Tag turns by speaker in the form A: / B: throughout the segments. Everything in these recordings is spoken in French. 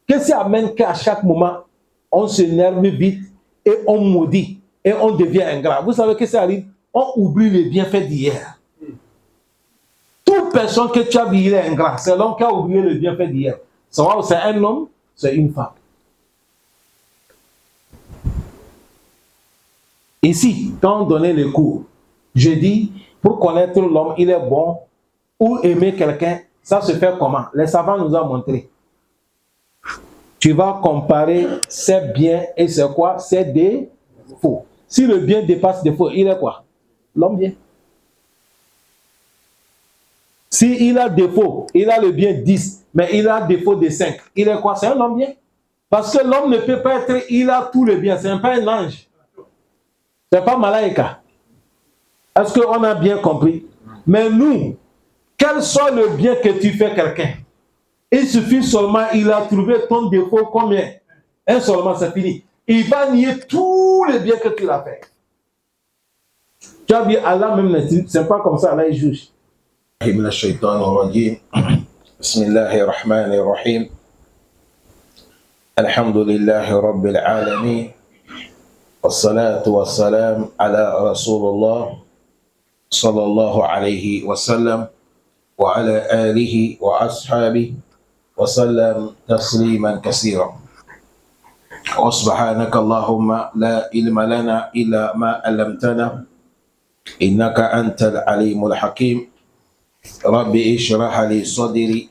A: Qu'est-ce qui amène qu'à chaque moment, on s'énerve vite et on maudit et on devient ingrat? Vous savez que ça arrive? On oublie les bienfaits d'hier. Toute personne que tu as vu, il est ingrat. C'est l'homme qui a oublié le bienfait d'hier. C'est un homme, c'est une femme. Ici, quand on donnait les cours, je dis, pour connaître l'homme, il est bon, ou aimer quelqu'un, ça se fait comment? Les savants nous ont montré. Tu vas comparer ses biens et c'est quoi? Ses défauts. Si le bien dépasse le défaut, il est quoi? L'homme bien. Si il a défaut, il a le bien 10, mais il a défaut de 5, il est quoi? C'est un homme bien. Parce que l'homme ne peut pas être, il a tout le bien, c'est pas un ange. C'est pas Malaïka. Est-ce qu'on a bien compris? Mais nous, quel soit le bien que tu fais quelqu'un, il suffit seulement, il a trouvé ton défaut combien? Un seulement, c'est fini. Il va nier tous les biens que tu l'as fait. Tu as dit, Allah même, c'est pas comme ça, Allah il juge.
B: Bismillahirrahmanirrahim. Alhamdulillahi Rabbil Alamin. Wassalatu wassalam ala Rasulullah sallallahu alayhi wa sallam wa ala alihi wa ashabihi wa sallam tasliman kaseera. Wa subhanaka Allahumma la ilma lana illa ma 'allamtana innaka antal alimul hakim. Rabbi ishrah li sadri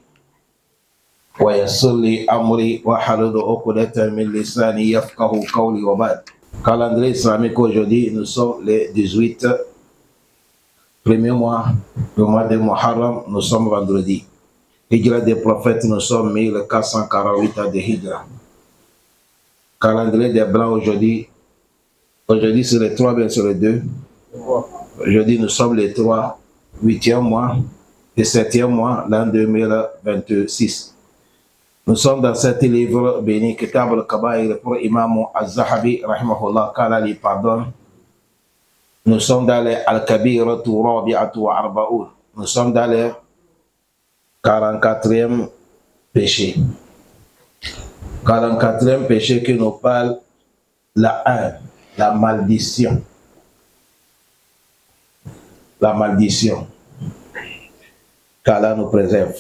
B: wa yassir li amri wahlul 'uqdatan min lisani yafqahu qawli wa ba'd. Calendrier islamique aujourd'hui, nous sommes le 18 premier mois, le mois de Muharram, nous sommes vendredi. Hijra des prophètes, nous sommes 1448 ans de Hijra. Calendrier des blancs aujourd'hui c'est le 3, bien sûr le 2. Aujourd'hui nous sommes le 3, 8e mois et 7e mois, l'an 2026. Nous sommes dans cet livre béni, Kitab al-Kabaïr, pour Imam al-Zahabi, rahimahullah, qu'Allah lui pardonne. Nous sommes dans les Al-Kabiratu Rabi'atu wa Arba'oun. Nous sommes dans les 44e péché. 44e péché qui nous parle, la 1, la maldition. La maldition. Qu'Allah nous préserve.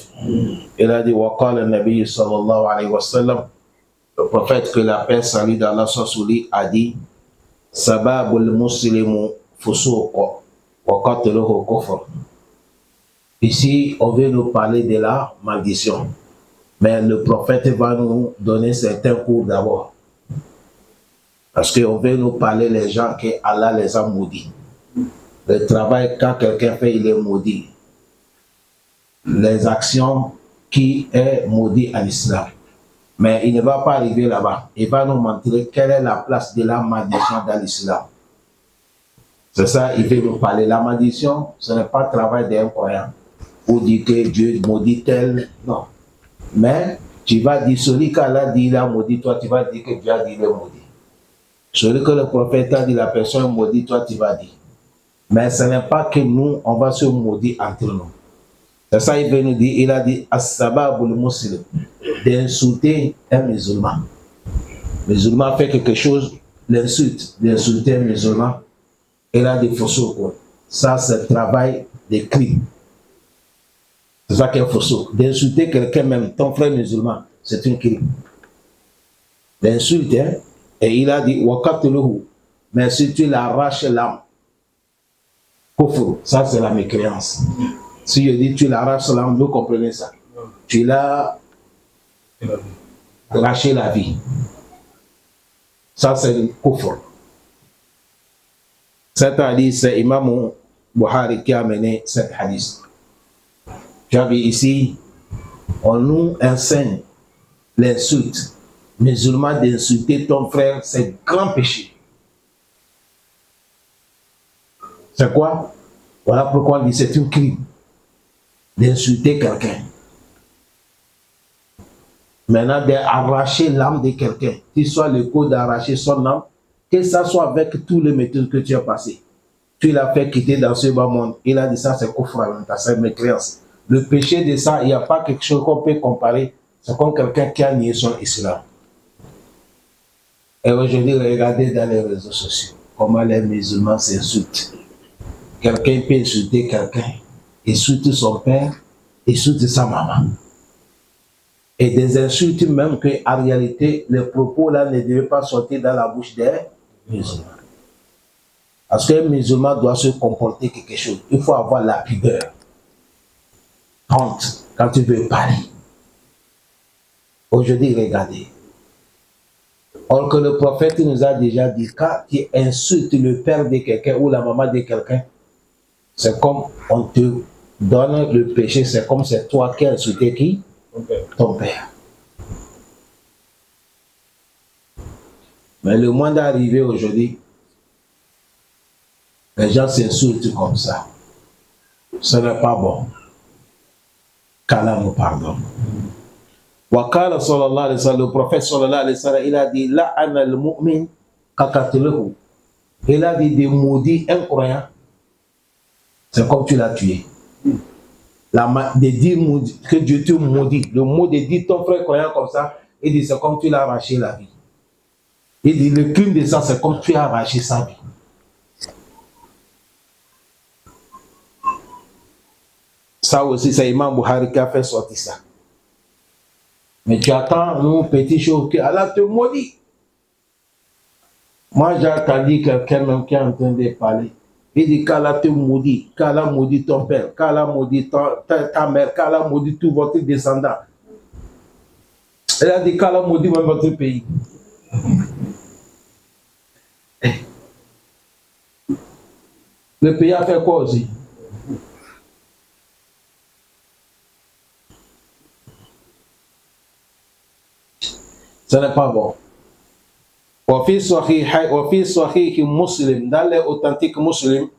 B: Il a dit, Waqala al-Nabi sallallahu alayhi wa sallam, le prophète que la paix salut d'Allah sur lui a dit, Sababul muslimu fusuq wa qatluhu kufr. Ici, on veut nous parler de la maldition. Mais le prophète va nous donner certains cours d'abord. Parce qu'on veut nous parler les gens que Allah les a maudits. Le travail, quand quelqu'un fait, il est maudit. Les actions qui est maudit à l'islam. Mais il ne va pas arriver là-bas. Il va nous montrer quelle est la place de la malédiction dans l'islam. C'est ça, il veut nous parler. La malédiction, ce n'est pas le travail d'un croyant. Ou dire que Dieu maudit tel, non. Mais tu vas dire, celui qu'Allah dit, il a maudit, toi tu vas dire que Dieu a dit, il est maudit. Celui que le prophète a dit, la personne maudit, toi tu vas dire. Mais ce n'est pas que nous, on va se maudire entre nous. C'est ça, il veut nous dire, il a dit, as-sababul muslim, d'insulter un musulman. Le musulman fait quelque chose, l'insulte, d'insulter un musulman, il a des faux. Ça, c'est le travail des crimes. C'est ça qui est faux. D'insulter quelqu'un, même ton frère musulman, c'est un crime. L'insulte, hein? Et il a dit, waqatluhu, mais si tu l'arraches l'âme, kufr, ça c'est la mécréance. Si je dis tu l'arraches l'âme, vous comprenez ça. Tu l'as arraché la vie. Ça c'est le kufr. Cet hadith, c'est Imam Bukhari qui a amené cet hadith. J'avais ici, on nous enseigne l'insulte. Musulman, d'insulter ton frère, c'est grand péché. C'est quoi? Voilà pourquoi on dit c'est un crime d'insulter quelqu'un. Maintenant, d'arracher l'âme de quelqu'un, qu'il soit le coup d'arracher son âme, que ça soit avec tous les méthodes que tu as passées. Tu l'as fait quitter dans ce bas monde. Il a dit ça, c'est kufr, c'est mécréance. Le péché de ça, il n'y a pas quelque chose qu'on peut comparer. C'est comme quelqu'un qui a nié son islam. Et aujourd'hui, regardez dans les réseaux sociaux comment les musulmans s'insultent. Quelqu'un peut insulter quelqu'un, insulte son père, insulte sa maman. Et des insultes même qu'en réalité, les propos là ne devaient pas sortir dans la bouche des musulmans. Parce qu'un musulman doit se comporter quelque chose. Il faut avoir la pudeur. Honte quand tu veux parler. Aujourd'hui, regardez. Or que le prophète nous a déjà dit, quand tu insultes le père de quelqu'un ou la maman de quelqu'un, c'est comme on te donne le péché, c'est comme c'est toi qui as insulté qui? Ton père. Mais le monde est arrivé aujourd'hui, les gens s'insultent comme ça. Ce n'est pas bon. Qu'Allah nous pardonne. Wakala sallallahu alayhi wa sallam, le prophète sallallahu alayhi wa sallam, il a dit la'ana al-mu'min kakatluhu. Il a dit des maudits incroyants. C'est comme tu l'as tué. De dire que Dieu te maudit. Le mot de dire ton frère croyant comme ça, il dit c'est comme tu l'as arraché la vie. Il dit le crime de ça, c'est comme tu as arraché sa vie. Ça aussi, c'est Imam Bukhari qui a fait sortir ça. Mais tu attends une petite chose que Allah te maudit. Moi, j'ai entendu quelqu'un même qui est en train de parler. Il dit qu'Allah te maudit, qu'Allah maudit ton père, qu'Allah maudit ta mère, qu'Allah maudit tous votre descendants. Il a dit qu'Allah maudit même votre pays. Le pays a fait quoi aussi? Ce n'est pas bon. وفي صحيح مسلم dans les authentiques muslims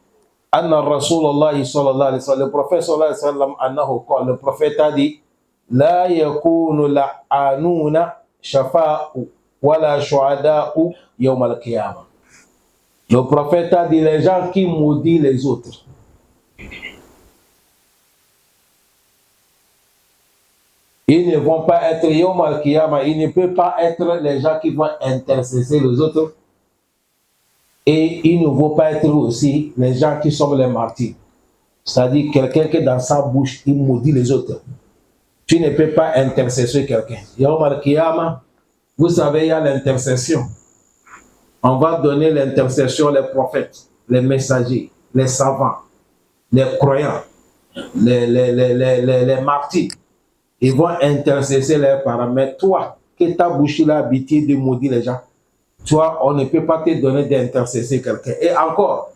B: أن رسول الله صلى الله عليه وسلم le prophète صلى الله عليه وسلم أنه قال le prophète a dit لا يكون لعانون شفاء ولا شهداء يوم القيامة. Le prophète a dit les gens qui maudissent les autres, ils ne vont pas être Yom al-Qiyamah, ils ne peuvent pas être les gens qui vont intercéder les autres. Et ils ne vont pas être aussi les gens qui sont les martyrs. C'est-à-dire quelqu'un qui dans sa bouche, il maudit les autres. Tu ne peux pas intercéder quelqu'un. Yom al-Qiyamah, vous savez, il y a l'intercession. On va donner l'intercession les prophètes, les messagers, les savants, les croyants, les martyrs. Ils vont intercéder leurs parents. Mais toi, que ta bouche a habitué de maudire les gens, toi, on ne peut pas te donner d'intercéder quelqu'un. Et encore,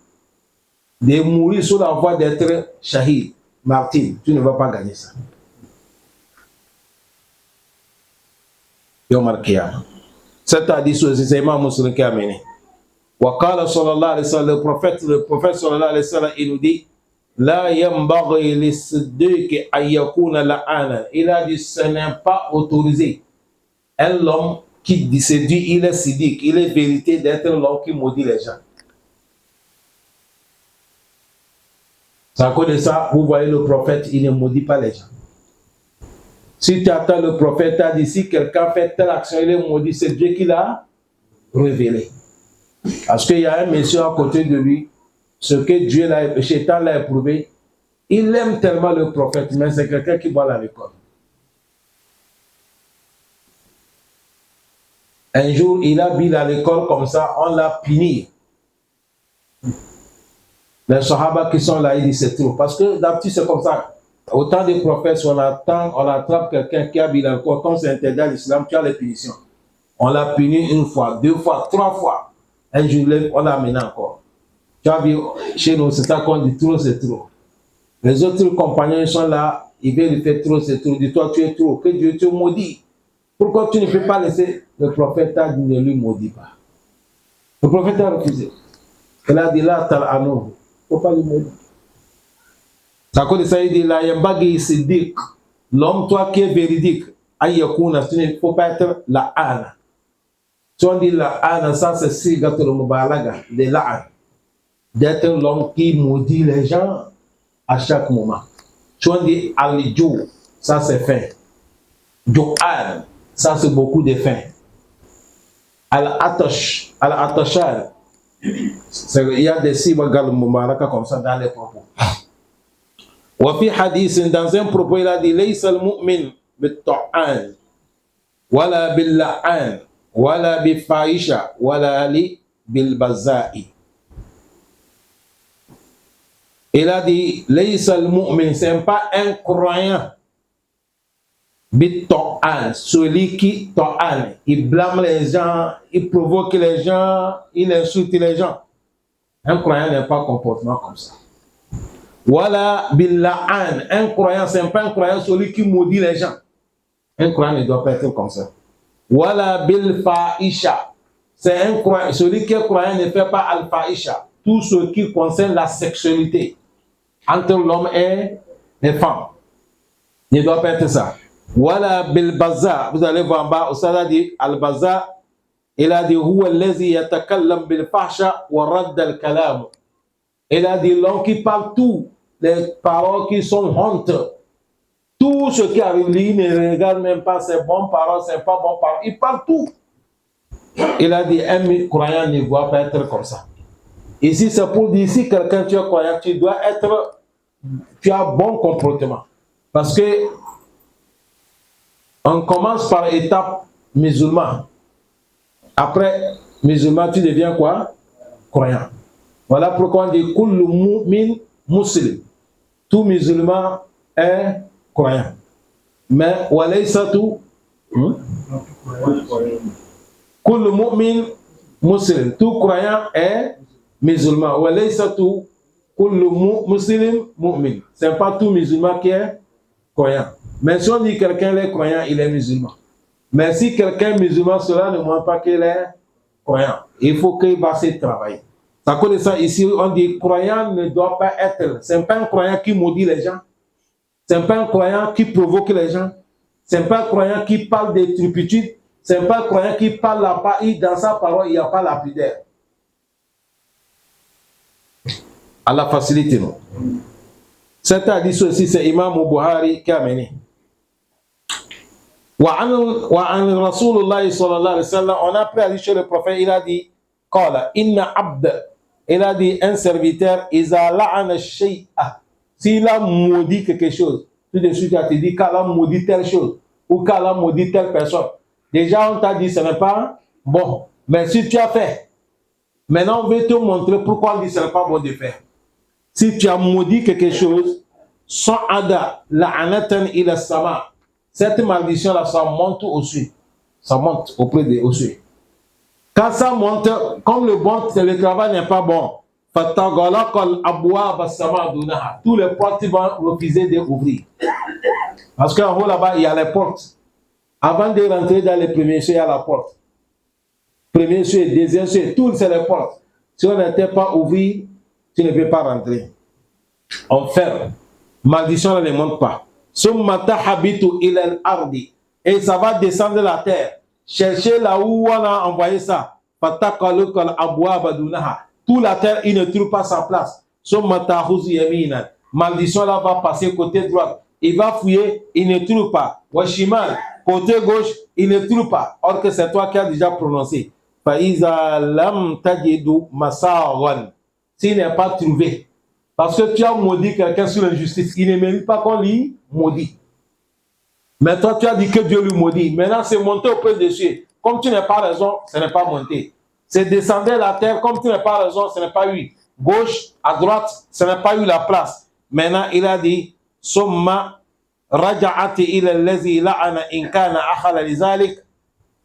B: de mourir sous la voie d'être shahid, martyr, tu ne vas pas gagner ça. Yom al-Qiyamah. Cet hadith aussi, c'est Imam Muslim qui a amené. Waqala sallallahu alayhi wa sallam, le prophète sallallahu alayhi wa sallam, il nous dit La yambaghi lis-siddiq an yakuna la'ana. Il a dit ce n'est pas autorisé. Un homme qui se dit il est siddiq, il est vérité d'être l'homme qui maudit les gens. Ça cause ça, vous voyez le prophète, il ne maudit pas les gens. Si tu attends le prophète, a dit si quelqu'un fait telle action, il est maudit, c'est Dieu qui l'a révélé. Parce qu'il y a un monsieur à côté de lui, ce que Dieu l'a, Shaitan l'a éprouvé, il aime tellement le prophète, mais c'est quelqu'un qui boit à l'école. Un jour, il a bu à l'école comme ça, on l'a puni. Les Sahaba qui sont là, ils disent c'est trop. Parce que d'habitude, c'est comme ça. Autant de prophètes, on attrape quelqu'un qui a bu l'alcool, quand c'est interdit à l'islam, tu as les punitions. On l'a puni une fois, deux fois, trois fois. Un jour, on l'a amené encore. Tu as vu, chez nous, c'est ça qu'on dit trop, c'est trop. Les autres compagnons sont là, ils veulent lui faire trop, c'est trop. Dis-toi, tu es trop, que Dieu te maudit. Pourquoi tu ne peux pas laisser le prophète a dit ne lui maudit pas. Le prophète a refusé. Il a dit là, tal anou. Il ne faut pas lui maudire. Ça cause de ça, il dit là, yambagi siddiq. L'homme, toi qui est véridique, ayyakuna, il ne faut pas être la âne. Si on dit la âne, ça c'est sigatul mubalaga, de l'âne. D'être l'homme qui maudit les gens à chaque moment. Si on dit al-jou, ça c'est fin.
A: Jo'an, ça c'est beaucoup de faim. Al-Atash, Al-Atashar, il y a des sibagal mubaraka comme ça dans les propos. Wafi hadith, dans un propos, il a dit Laysa al-mu'min bit-ta'an, wala bil-la'an, wala bi-faisha, wala li bil-baza'i. Il a dit Laysa al-mu'min, c'est pas un croyant. Bit-ta'an, celui qui ta'an, il blâme les gens, il provoque les gens, il insulte les gens. Un croyant n'est pas comportement comme ça. Voilà bil-la'an, un croyant, c'est pas un croyant, celui qui maudit les gens. Un croyant ne doit pas être comme ça. Voilà bil-faisha, c'est un croyant, celui qui est croyant ne fait pas al-faisha, tout ce qui concerne la sexualité entre l'homme et les femmes. Il ne doit pas être ça. Voilà bil-baza, vous allez voir en bas, ça dit al-baza, il a dit huwa allazi yatakallam bil-fahsha wa radd al-kalam. Il a dit l'homme qui parle tout, les paroles qui sont honte, tout ce qui arrive, il ne regarde même pas ses bonnes paroles, c'est pas bonnes paroles, il parle tout. Il a dit un croyant ne doit pas être comme ça. Ici c'est pour dire si quelqu'un tu es croyant, tu dois être, tu as bon comportement, parce que on commence par étape musulman. Après musulman, tu deviens quoi? Croyant. Voilà pourquoi on dit kullu mu'min muslim. Tout musulman est croyant. Mais walaysa tout kullu mu'min muslim. Tout croyant est musulman. Walaysa tout kullu muslim mu'min. C'est pas tout musulman qui est croyant. Mais si on dit quelqu'un est croyant, il est musulman. Mais si quelqu'un est musulman, cela ne montre pas qu'il est croyant. Il faut qu'il va se travailler. À cause de ça, ici, on dit croyant ne doit pas être. C'est pas un croyant qui maudit les gens. C'est pas un croyant qui provoque les gens. C'est pas un croyant qui parle des turpitudes. C'est pas un croyant qui parle la parole. Dans sa parole, il n'y a pas la pudeur. À la facilité, non. Cet hadith aussi, c'est Imam Buhari qui a mené. وعن رسول الله صلى الله عليه وسلم, on a pris hadith chez le prophète, il a dit قال إن عبد, il a dit un serviteur إذا لعن الشيء, s'il a maudit quelque chose, tout de suite tu te dit qu'elle a maudit telle chose ou qu'elle a maudit telle personne, déjà on t'a dit ce n'est pas bon, mais si tu as fait, maintenant on veut te montrer pourquoi on dit ce n'est pas bon de faire. Si tu as maudit quelque chose, sans ada la'anatan ila sama, cette maldition-là, ça monte au ciel. Ça monte auprès des cieux. Quand ça monte, comme le travail n'est pas bon, tous les portes vont refuser d'ouvrir. Parce qu'en haut là-bas, il y a les portes. Avant de rentrer dans les premiers cieux, il y a la porte. Premier cieux, deuxième cieux, tous c'est les portes. Si on n'était pas ouvert, tu ne peux pas rentrer. On ferme. Maldition ne monte pas. Et ça va descendre de la terre. Cherchez là où on a envoyé ça. Tout la terre, il ne trouve pas sa place. Maldition là va passer côté droit. Il va fouiller, il ne trouve pas. Washimal, côté gauche, il ne trouve pas. Or que c'est toi qui as déjà prononcé. S'il n'est pas trouvé. Parce que tu as maudit quelqu'un sur l'injustice. Il ne mérite pas qu'on lui maudit. Mais toi, tu as dit que Dieu lui maudit. Maintenant, c'est monté auprès de Dieu. Comme tu n'as pas raison, ce n'est pas monté. C'est descendre la terre. Comme tu n'as pas raison, ce n'est pas eu. Gauche, à droite, ce n'est pas eu la place. Maintenant, il a dit, Summa raja'ati ila allazi la'ana in kana akhala lizalik.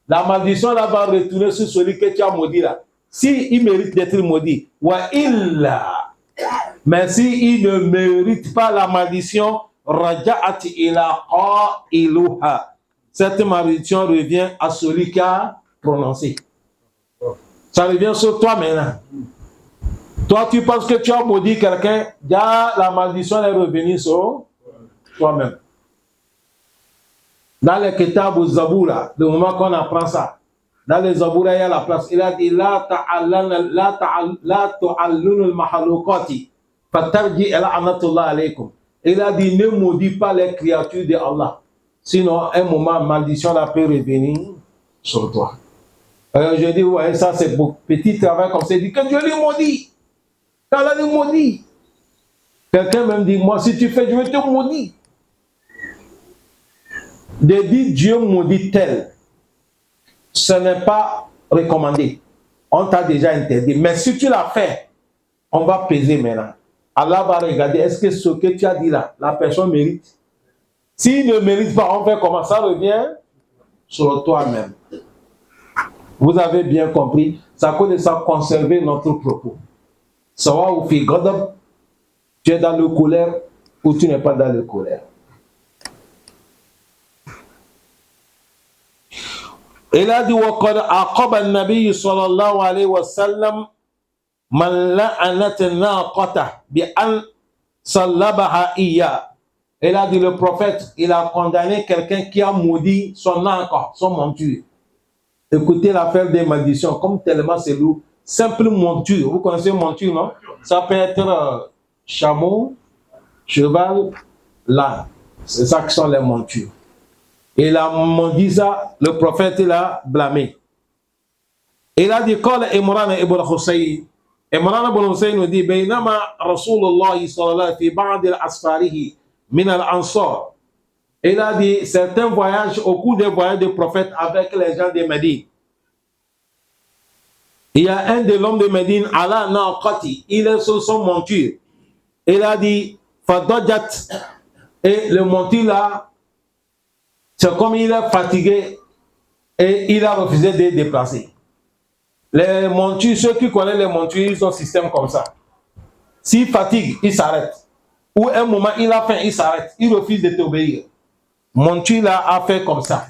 A: La maldition là va retourner sur celui que tu as maudit là. Si il mérite d'être maudit, wa illa. Mais si il ne mérite pas la maldition, raja'ati ila qailuha. Cette maldition revient à celui qui a prononcé. Ça revient sur toi maintenant. Toi, tu penses que tu as maudit quelqu'un, la maldition est revenue sur toi-même. Dans les Kitab al-Zaboura, le moment qu'on apprend ça, dans les Zaboura, il y a la place. Il a dit la ta'allunu al-mahalukati fatarji ila anatullah alaykum. Il a dit ne maudis pas les créatures de Allah. Sinon, un moment, maldition là peut revenir sur toi. Je dis, ouais, ça c'est pour petit travail comme ça. Il dit que Dieu lui maudit. Allah lui maudit. Quelqu'un même dit, moi, si tu fais, je vais te maudire. De dire Dieu maudit tel, ce n'est pas recommandé. On t'a déjà interdit. Mais si tu l'as fait, on va peser maintenant. Allah va regarder, est-ce que ce que tu as dit là, la personne mérite? S'il ne mérite pas, on fait comment? Ça revient sur toi-même. Vous avez bien compris. Ça cause de ça conserver notre propos. Sawa ou fi ghadab, tu es dans le colère ou tu n'es pas dans le colère. Il a dit وَقَدْ عَقَبَ النَّبِيُّ صلى الله عليه وسلم من لعنت ناقته بأن صلبها إياه. Il a dit le prophète, il a condamné quelqu'un qui a maudit son naqa, son monture. Écoutez l'affaire des malédictions, comme tellement c'est lourd. Simple monture, vous connaissez monture, non? Ça peut être chameau, cheval, l'âne. C'est ça qui sont les montures. Et il a maudit ça, le prophète il a blâmé. Il a dit, قال إمران ابن حسين. إمران ابن حسين nous dit, بينما رسول الله صلى الله عليه وسلم في بعض الأسفاره من الأنصار. Il a dit, certains voyages, au cours des voyages du prophète avec les gens de Médine. Il y a un de l'homme de Médine, Allah Naqati, il est sur son monture. Il a dit, Fadajat, et le monture là, c'est comme il est fatigué et il a refusé de déplacer. Les montures, ceux qui connaissent les montures, ils ont un système comme ça. S'il fatigue, il s'arrête. Ou un moment, il a faim, il s'arrête. Il refuse de t'obéir. Monture là a fait comme ça.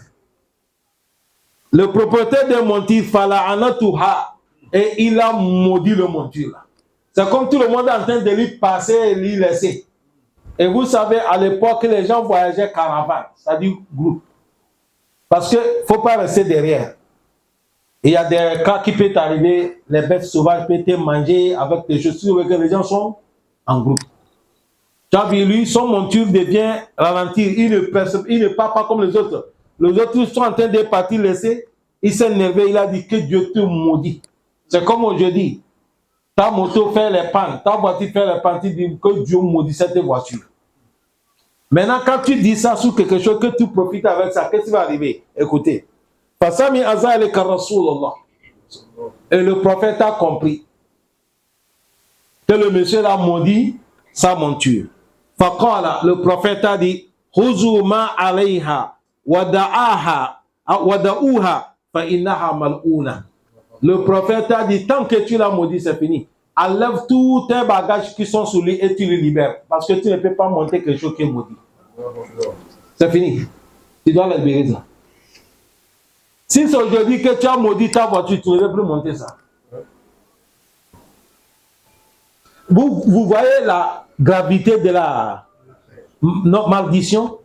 A: Le propriétaire de monture, Fala'anatuha, et il a maudit le monture là. C'est comme tout le monde est en train de lui passer et lui laisser. Et vous savez, à l'époque, les gens voyageaient caravane, c'est-à-dire groupe. Parce qu'il ne faut pas rester derrière. Il y a des cas qui peuvent arriver, les bêtes sauvages peuvent te manger avec des chaussures, que les gens sont en groupe. Tu as vu, lui, son monture devient ralentir, il ne part pas comme les autres. Les autres sont en train de partir, laisser, il s'est énervé, il a dit que Dieu te maudit. C'est comme aujourd'hui. Ta moto fait les pannes, ta voiture fait les pannes, tu dis que Dieu maudit cette voiture. Maintenant, quand tu dis ça sur quelque chose, que tu profites avec ça, qu'est-ce qui va arriver? Écoutez. Et le prophète a compris que le monsieur l'a maudit sa monture. Faqala, le prophète a dit, Huzu ma alayha wada'uha fa innaha mal'una. Le prophète a dit, tant que tu l'as maudit, c'est fini. Enlève tous tes bagages qui sont sur lui et tu le libères. Parce que tu ne peux pas monter quelque chose qui est maudit. C'est fini. Tu dois le libérer ça. Si c'est aujourd'hui que tu as maudit ta voiture, tu ne veux plus monter ça. Vous voyez la gravité de la malédiction?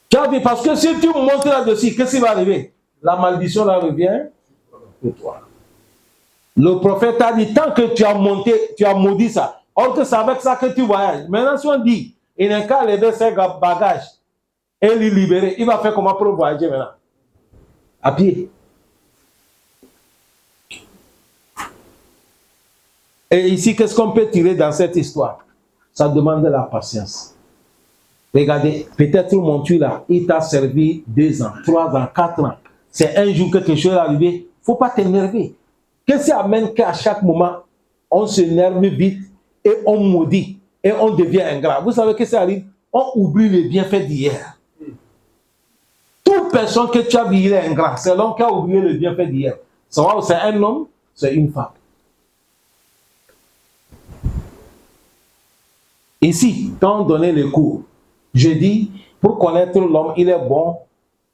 A: Tu as vu, parce que si tu montes là-dessus, qu'est-ce qui va arriver? La malédiction là revient de toi. Le prophète a dit, tant que tu as monté, tu as maudit ça. Or que c'est avec ça que tu voyages. Maintenant, si on dit, il n'a qu'à lever ses bagages et les libérer, il va faire comment pour voyager maintenant? À pied. Et ici, qu'est-ce qu'on peut tirer dans cette histoire? Ça demande de la patience. Regardez, peut-être mon Dieu là, il t'a servi 2 ans, 3 ans, 4 ans. C'est un jour que quelque chose est arrivé. Il ne faut pas t'énerver. Qu'est-ce qui amène qu'à chaque moment, on s'énerve vite et on maudit et on devient ingrat? Vous savez qu'est-ce qui arrive? On oublie les bienfaits d'hier. Toute personne que tu as vu, il est ingrat. C'est l'homme qui a oublié le bienfait d'hier. C'est un homme, c'est une femme. Ici, quand on donnait les cours, je dis, pour connaître l'homme, il est bon,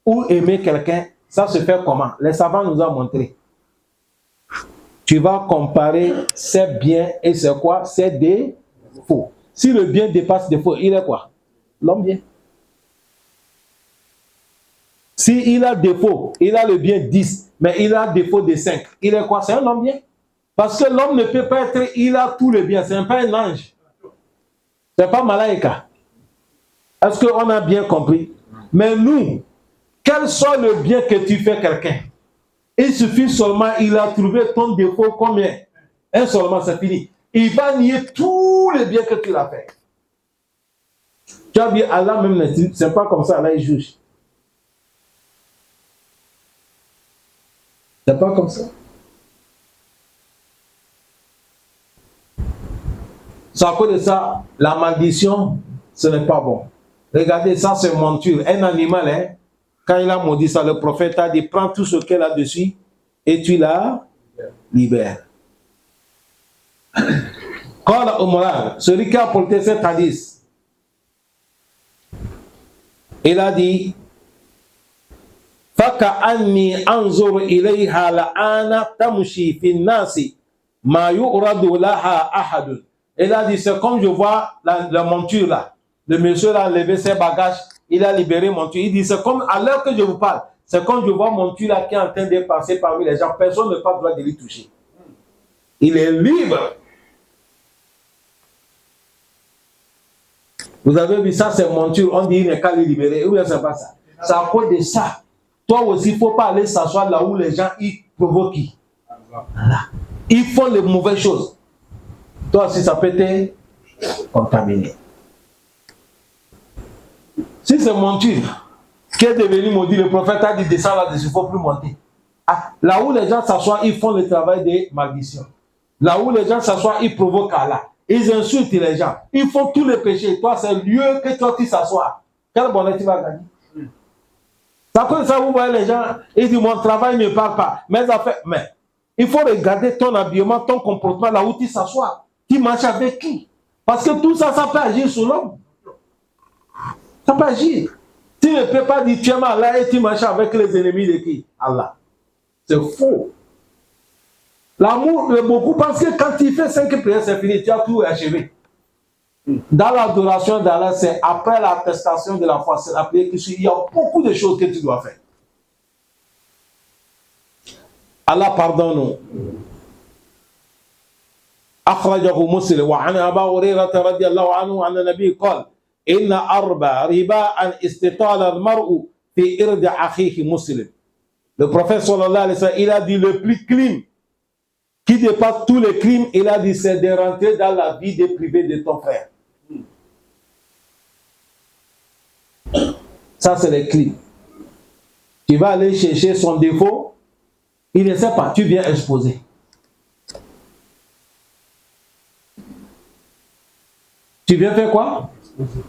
A: ou aimer quelqu'un, ça se fait comment? Les savants nous ont montré. Tu vas comparer ses biens et c'est quoi? Ses défauts. Si le bien dépasse le défaut, il est quoi? L'homme bien. Si il a défaut, il a le bien 10, mais il a défaut de 5, il est quoi? C'est un homme bien. Parce que l'homme ne peut pas être, il a tout le bien, c'est pas un ange. C'est pas malaïka. Est-ce qu'on a bien compris? Mais nous, quel soit le bien que tu fais quelqu'un, il suffit seulement, il a trouvé ton défaut combien? Un seulement, c'est fini. Il va nier tous les biens que tu l'as fait. Tu as dit, Allah même, c'est pas comme ça, Allah il juge. C'est pas comme ça. C'est à cause de ça, la malédiction, ce n'est pas bon. Regardez, ça c'est monture. Un animal, hein, quand il a maudit ça, le prophète a dit, prends tout ce qu'elle a dessus et tu la libères. Qala Umran, celui qui a porté cet hadith, il a dit, فَكَأَنِّي أَنْظُرُ إِلَيْهَا لَآنَ تَمْشِي فِي النَّاسِ مَا يُعْرَضُ لَهَا أَحَدٌ. Il a dit, c'est comme je vois la monture là. Le monsieur a levé ses bagages, il a libéré monture. Il dit, c'est comme à l'heure que je vous parle, c'est comme je vois monture là qui est en train de passer parmi les gens. Personne n'a pas le droit de lui toucher. Il est libre. Vous avez vu ça, c'est monture. On dit, il n'est qu'à les libérer. Oui, c'est pas ça. C'est à cause de ça. Toi aussi, il ne faut pas aller s'asseoir là où les gens ils provoquent. Voilà. Ils font les mauvaises choses. Toi aussi, ça peut te contaminer. Si c'est monture qui est devenu maudit, le prophète a dit descends là-dessus, il ne faut plus monter. Ah, là où les gens s'assoient, ils font le travail des malditions. Là où les gens s'assoient, ils provoquent Allah. Ils insultent les gens. Ils font tous les péchés. Toi, c'est le lieu que toi tu s'assois. Quel bonheur tu vas gagner? C'est comme ça, vous voyez les gens, ils disent mon travail ne parle pas. Mais il faut regarder ton habillement, ton comportement, là où tu s'assois. Tu marches avec qui? Parce que tout ça, ça peut agir sur l'homme. Ça peut agir. Tu ne peux pas dire tu es malade et tu marches avec les ennemis de qui? Allah. C'est faux. L'amour, beaucoup pensent que quand tu fais 5 prières, c'est fini, tu as tout achevé. Dans l'adoration d'Allah, c'est après l'attestation de la foi, c'est la prière qui suit. Il y a beaucoup de choses que tu dois faire. Allah pardonne-nous. أخرجه مسلم وعن أبا هريرة رضي الله عنه عن النبي قال إن أربع ربا استطال المرء في إرض أخيه مسلم. Le prophète sallallahu alayhi wa sallam, il a dit le plus crime qui dépasse tous les crimes, il a dit c'est de rentrer dans la vie de privée de ton frère. Ça c'est le crime. Tu vas aller chercher son défaut, il ne sait pas, tu viens exposer. Tu viens faire quoi?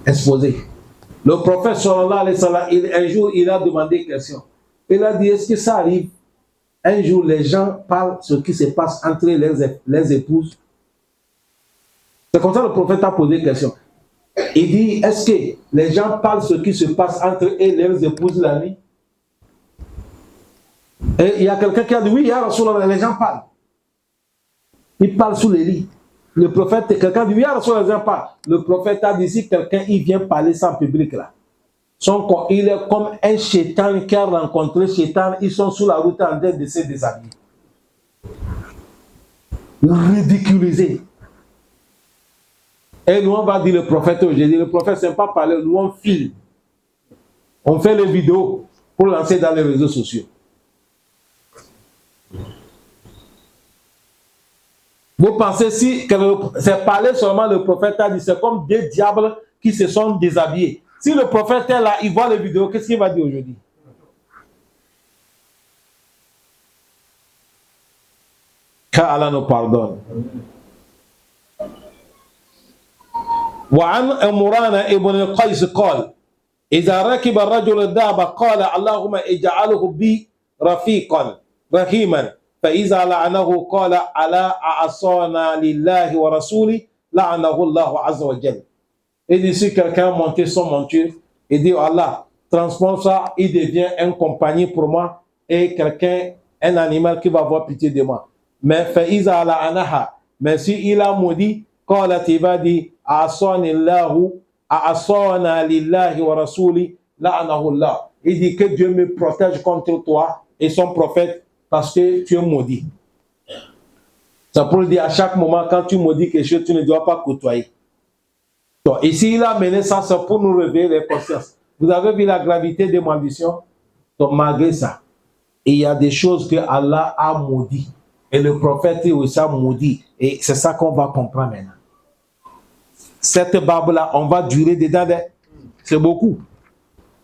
A: Exposer. Le prophète sallallahu alayhi wa sallam, un jour, il a demandé une question. Il a dit, est-ce que ça arrive? Un jour, les gens parlent ce qui se passe entre les épouses. C'est comme ça que le prophète a posé une question. Il dit, est-ce que les gens parlent ce qui se passe entre eux et leurs épouses la nuit? Et il y a quelqu'un qui a dit, oui, ya Rasulallah, les gens parlent. Ils parlent sous les lits. Le prophète, quelqu'un dit, ya Rasulallah, les gens parlent. Le prophète a dit, si quelqu'un il vient parler ça en public là, son corps, il est comme un chétan qui a rencontré chétan, ils sont sous la route en train de se déshabiller. Ridiculisé. Et nous, on va dire le prophète aujourd'hui, le prophète, c'est pas parler, nous on filme. On fait les vidéos pour lancer dans les réseaux sociaux. Vous pensez si c'est parler seulement, le prophète a dit, c'est comme des diables qui se sont déshabillés. Si le prophète est là, il voit les vidéos, qu'est-ce qu'il va dire aujourd'hui? qu'Allah nous pardonne. وعن عمران ابن القيس قال إذا ركب الرجل الدابة قال اللهم اجعله بي رفيقا رحيما فإذا لعنه قال ألا أعصانا لله ورسوله لعنه الله عز وجل. Et dit si quelqu'un monte son monture et dit Allah transforme ça, il devient un compagnie pour moi et quelqu'un, un animal qui va avoir pitié de moi. Mais فإذا لعنها, mais si il a maudit, قالت il va dire أعصاني الله أعصانا لله ورسوله لعنه الله. Il dit que Dieu me protège contre toi et son prophète parce que tu es maudit. Ça pour dire à chaque moment quand tu maudis quelque chose, tu ne dois pas côtoyer. Donc, ici, il a mené ça, c'est pour nous réveiller les consciences. Vous avez vu la gravité des malédictions? Donc malgré ça, il y a des choses que Allah a maudit. Et le prophète aussi a maudit. Et c'est ça qu'on va comprendre maintenant. Cette barbe-là, on va durer dedans. C'est beaucoup.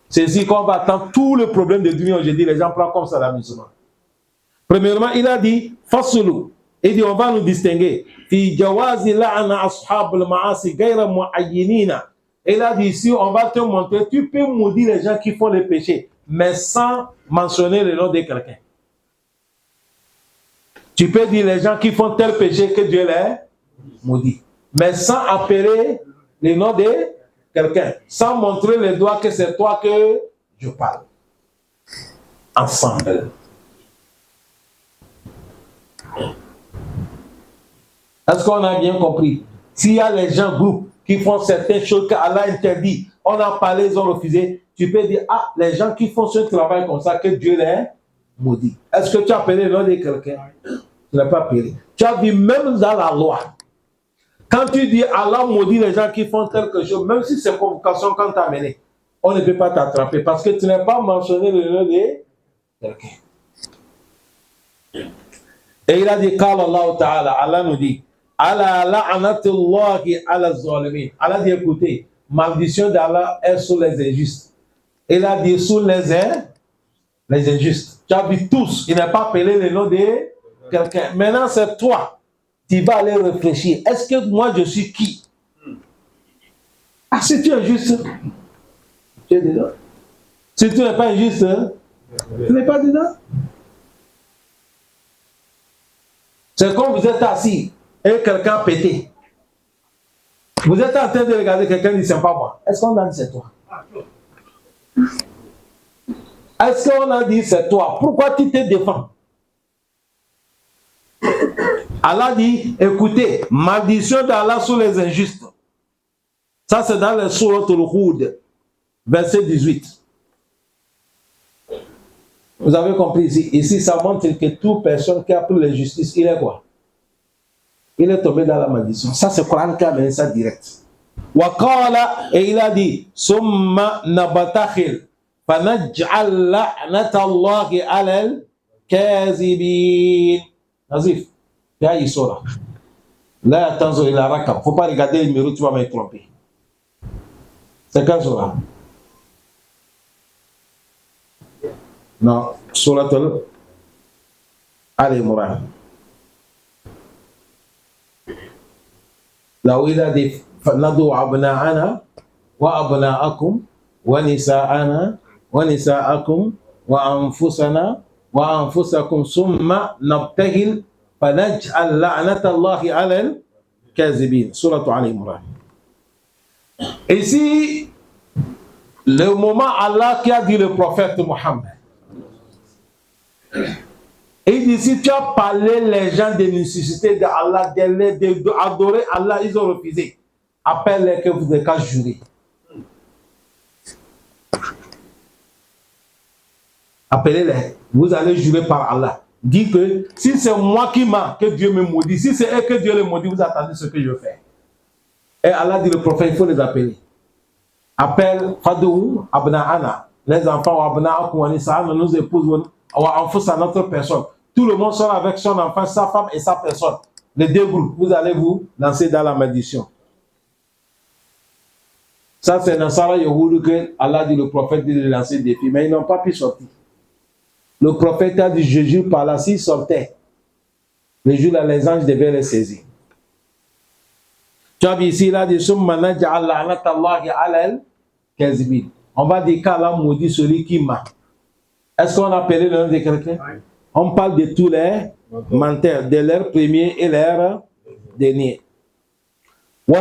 A: C'est ici qu'on va attendre tout le problème de Dieu. Aujourd'hui, les gens prennent comme ça l'amusement. Premièrement, il a dit, Fasulou. Il dit, on va nous distinguer. Fi jawazi la'ana ashab al-ma'asi ghayra mu'ayyinina. Il a dit ici, on va te montrer, tu peux maudire les gens qui font les péchés, mais sans mentionner le nom de quelqu'un. Tu peux dire les gens qui font tel péché que Dieu les maudit, mais sans appeler le nom de quelqu'un, sans montrer les doigts que c'est toi que je parle. Ensemble. Est-ce qu'on a bien compris? S'il y a les gens groupes qui font certaines choses qu'Allah interdit, on a parlé, ils ont refusé, tu peux dire, ah, les gens qui font ce travail comme ça, que Dieu les maudit. Est-ce que tu as appelé le nom de quelqu'un? Tu n'as pas appelé. Tu as dit, même dans la loi, quand tu dis Allah maudit les gens qui font quelque chose, même si c'est convocation quand tu as mené, on ne peut pas t'attraper parce que tu n'as pas mentionné le nom de quelqu'un. Et il a dit, Qala Allah Ta'ala, Allah nous dit, Allah la'anatullahi ala zalimin. Allah dit, écoutez, maldition d'Allah est sur les injustes. Il a dit sur les injustes. Tu as vu tous, il n'a pas appelé le nom de quelqu'un. Maintenant, c'est toi. Tu vas aller réfléchir. Est-ce que moi, je suis qui? Ah, si tu es injuste, tu es dedans. Si tu n'es pas injuste, tu n'es pas dedans. C'est comme vous êtes assis et quelqu'un a pété. Vous êtes en train de regarder quelqu'un dit c'est pas moi. Est-ce qu'on a dit c'est toi? Est-ce qu'on a dit c'est toi? Pourquoi tu te défends? Allah dit, écoutez, maldition d'Allah sur les injustes. Ça c'est dans le Surat al-Hud, verset 18. Vous avez compris ici? Ici ça montre que toute personne qui a pris l'injustice, il est quoi? Il est tombé dans la malédiction. Ça c'est Coran qui a amené ça direct. Waqala, et il a dit, Summa nabatakhil, fanaj'al la'natallahi alal kazibin. Nazif. Là, il sort là. Là, attention, il a rakab. Il ne faut pas regarder le numéro, tu vas me tromper. C'est quand ça? Non, Suratul Al-Imran. Là où il a dit Nadu abna'ana wa abna'akum wa nisa'ana wa nisa'akum wa anfusana wa anfusakum summa nabtahil fanaj'al la'natallahi 'alal kazibin. Suratul Al-Imran. Ici, le moment Allah qui a dit le prophète Mohammed. Il dit, si tu as parlé les gens de nécessité d'Allah, d'adorer Allah, ils ont refusé. Appelle-les que vous n'avez qu'à jurer. Appelez-les. Vous allez jurer par Allah. Dites que si c'est moi qui mens, que Dieu me maudit. Si c'est eux que Dieu le maudit, vous attendez ce que je fais. Et Allah dit le prophète, il faut les appeler. Appelle Fadou, Abna'ana, les enfants, Abna'akum, Anisa'ana, nos épouses, à notre personne. Tout le monde sera avec son enfant, sa femme et sa personne. Les deux groupes, vous allez vous lancer dans la malédiction. Ça, c'est dans Sarah Yehoud que Allah dit le prophète dit de lancer des filles, mais ils n'ont pas pu sortir. Le prophète a dit, je jure par là, s'ils sortaient, le jour là, les anges devaient les saisir. Tu as vu ici, il a dit, on va dire qu'Allah maudit celui qui ment. Est-ce qu'on a appelé le nom de quelqu'un? On parle de tous les menteurs, de leurs premiers et leurs derniers. Il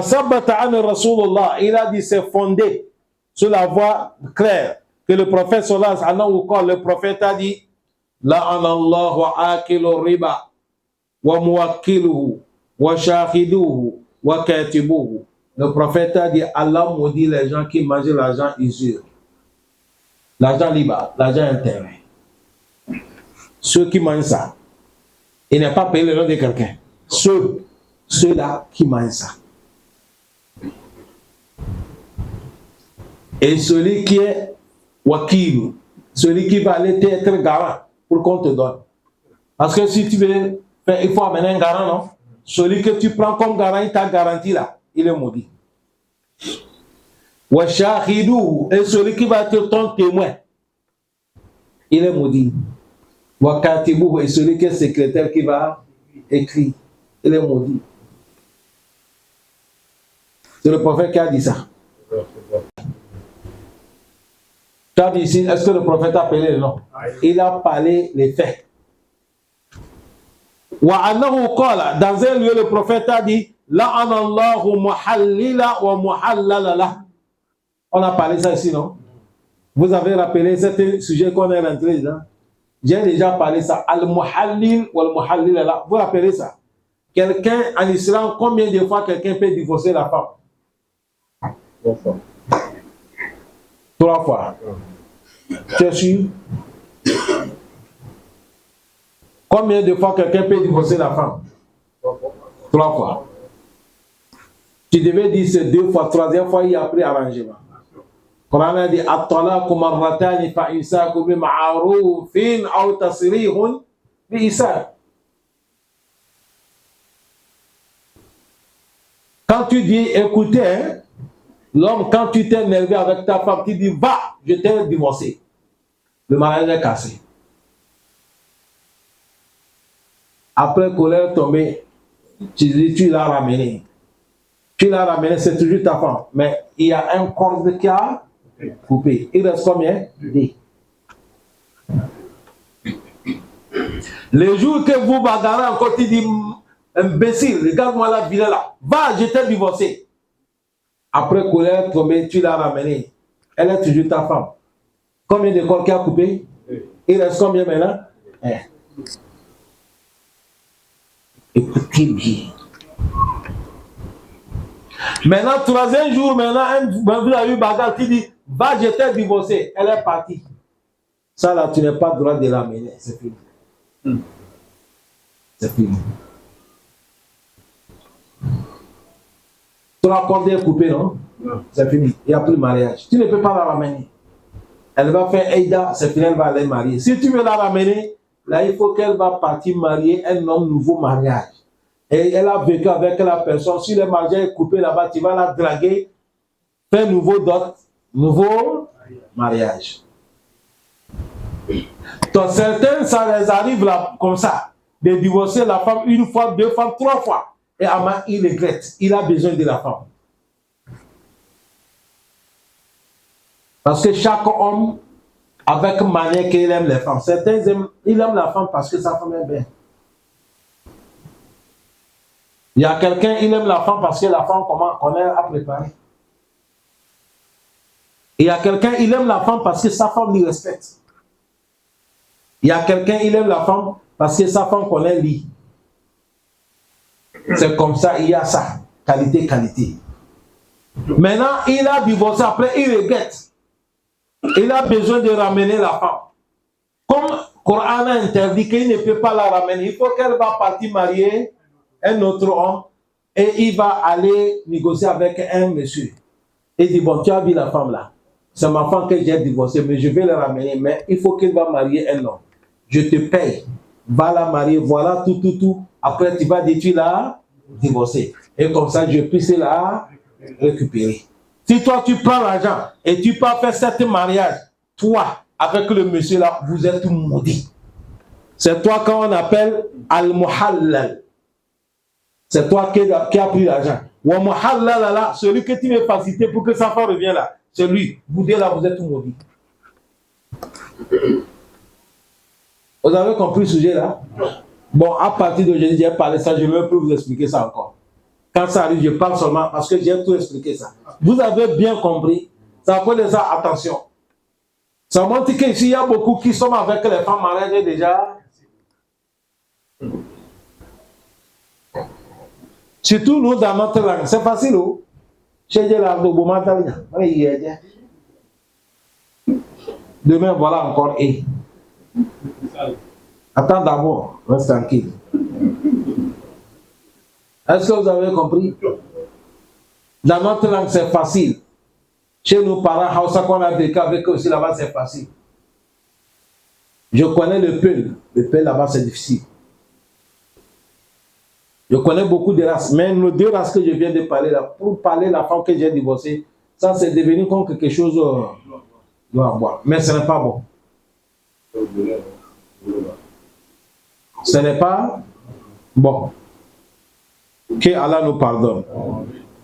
A: a dit c'est fondé sur la voie claire que le prophète sallallahu alayhi wa sallam, le prophète a dit la'anallahu akilu riba wa muwakkiluhu wa shahiduhu wa katibuhu. Le prophète a dit Allah maudit les gens qui mangent l'argent usure, l'argent libre, l'argent intérêt. Ceux qui mangent ça, il n'est pas payé le nom de quelqu'un. Ceux-là qui mangent ça. Et celui qui est wakil, celui qui va aller être garant pour qu'on te donne. Parce que si tu veux faire, il faut amener un garant, non? Celui que tu prends comme garant, il t'a garanti là, il est maudit. Et celui qui va être ton témoin, il est maudit. Et celui qui est secrétaire qui va écrire, il est maudit. C'est le prophète qui a dit ça. Tu as dit ici, est-ce que le prophète a appelé le nom? Il a parlé les faits. Dans un lieu, le prophète a dit, on a parlé ça ici, non? Vous avez rappelé, c'était un sujet qu'on est rentré dedans. J'ai déjà parlé ça. Al-Muhallil ou Al-Muhallil, vous rappelez ça? Quelqu'un en islam, combien de fois quelqu'un peut divorcer la femme?
C: 3 fois.
A: 3 fois. Tu es sûr? Combien de fois quelqu'un peut divorcer la femme? 3 fois. Tu devais dire c'est 2 fois, 3e fois, il y a pris arrangement. Le Coran a dit At-talaqu marratani fa imsaku bi ma'rufin aw tasrihun bi ihsan. Quand tu dis écoutez, hein, l'homme, quand tu t'es énervé avec ta femme, tu dis va, je t'ai divorcé. Le mariage est cassé. Après colère tombée, tu l'as ramené. Tu l'as ramené, c'est toujours ta femme. Mais il y a un corde qui a coupé. Il reste combien? 2. Les jours que vous bagarrez encore, tu dis imbécile, regarde-moi la ville là. Va, je t'ai divorcé. Après colère tombée, tu l'as ramené. Elle est toujours ta femme. Combien de cordes qui a coupé? Il reste combien maintenant? 1. Écoutez bien. Maintenant, 3e jour, maintenant, vous avez eu bagarre, tu dis, va, je t'ai divorcé. Elle est partie. Ça là, tu n'as pas le droit de l'amener. C'est fini. C'est fini. 3 cordes est coupées, non? C'est fini. Il n'y a plus de mariage. Tu ne peux pas la ramener. Elle va faire Aïda, c'est fini, elle va aller marier. Si tu veux la ramener, là, il faut qu'elle va partir marier un homme nouveau mariage. Et elle a vécu avec la personne. Si le mariage est coupé là-bas, tu vas la draguer, faire nouveau dot, nouveau mariage. Donc certains, ça les arrive là, comme ça, de divorcer la femme 1 fois, 2 fois, 3 fois. Et Ama, il regrette. Il a besoin de la femme. Parce que chaque homme, avec manière qu'il aime les femmes. Certains aiment, il aime la femme parce que sa femme est belle. Il y a quelqu'un, il aime la femme parce que la femme connaît à préparer. Il y a quelqu'un, il aime la femme parce que sa femme lui respecte. Il y a quelqu'un, il aime la femme parce que sa femme connaît lui. C'est comme ça, il y a ça. Qualité, qualité. Maintenant, il a divorcé, après il regrette. Il a besoin de ramener la femme. Comme le Coran a interdit qu'il ne peut pas la ramener, il faut qu'elle va partir marier un autre homme et il va aller négocier avec un monsieur. Il dit, bon, tu as vu la femme là. C'est ma femme que j'ai divorcée, mais je vais la ramener. Mais il faut qu'elle va marier un homme. Je te paye. Va la marier, voilà tout. Après, tu vas dire, tu l'as divorcée. Et comme ça, je puisse la récupérer. Si toi, tu prends l'argent et tu peux faire cet mariage, toi, avec le monsieur là, vous êtes maudit. C'est toi qu'on appelle Al-Muhallal. C'est toi qui a pris l'argent. Ou Muhallal là, celui que tu veux faciliter pour que sa femme revienne là, c'est lui. Vous deux là, vous êtes maudit. Vous avez compris le sujet là? Bon, à partir d'aujourd'hui, j'ai parlé ça, je ne vais plus vous expliquer ça encore. Quand ça arrive, je parle seulement parce que j'ai tout expliqué ça. Vous avez bien compris. Ça fait ça, attention. Ça montre qu'ici, il y a beaucoup qui sont avec les femmes mariées déjà. Surtout nous dans notre langue. C'est facile, oh? Demain, voilà encore et. Attends d'abord, reste tranquille. Est-ce que vous avez compris? Dans notre langue, c'est facile. Chez nos parents, Hausa qu'on a vécu avec eux aussi là-bas, c'est facile. Je connais le Peul. Le Peul là-bas, c'est difficile. Je connais beaucoup de races, mais nos deux races que je viens de parler là, pour parler la femme que j'ai divorcée, ça c'est devenu comme quelque chose de à boire. Mais ce n'est pas bon. Ce n'est pas bon. Que Allah nous pardonne.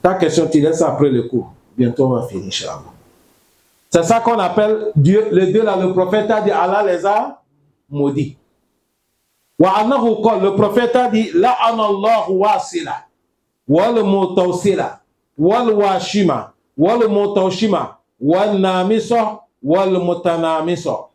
A: Ta question, tu laisses après le cours. Bientôt, on va finir, Inch'Allah. C'est ça qu'on appelle Dieu, le Dieu là, le prophète a dit, Allah les a maudits. Le prophète a dit, la'anallahu wasila, wal mutawsila, wal washima, wal mutawshima, wal namisa, wal mutanamisa.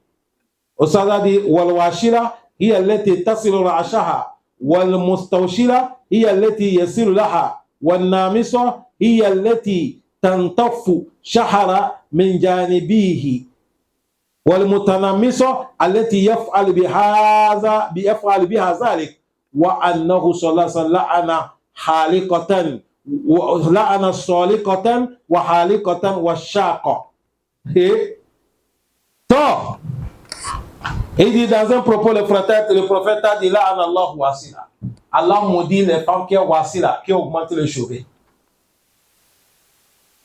A: Osada dit, wal washila, hiya allati tasilu ra'ashaha, wal mustawshila, hiya allati yasilu laha, wal namisa, hiya allati tantafu shahara min janibihi. والمتنمصة التي يفعل بها ذلك وأنه صلى الله عليه وسلم لعن الصالقة وحالقة والشاقة. Donc, il dit dans un propos, le prophète a dit la'ana Allah wasila. Allah maudit les femmes qui ont wasila, qui augmentent le cheveu.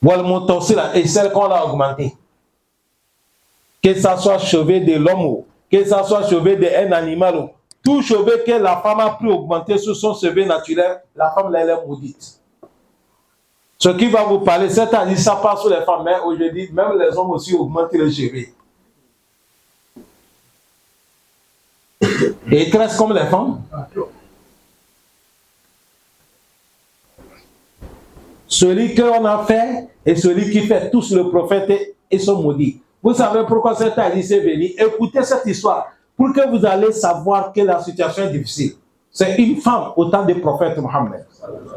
A: Wal mutawsila, et celles qu'on a augmentées. Que ça soit cheveux de l'homme, que ça soit cheveux d'un animal, tout cheveu que la femme a pu augmenter sur son cheveu naturel, la femme elle est maudite. Ce qui va vous parler, c'est-à-dire ça passe sur les femmes, mais aujourd'hui, même les hommes aussi augmentent les cheveux. Et ils tressent comme les femmes. Celui qu'on a fait et celui qui fait tous le prophète et sont maudits. Vous savez pourquoi cet hadith est venu? Écoutez cette histoire pour que vous allez savoir que la situation est difficile. C'est une femme au temps du prophète Mohammed.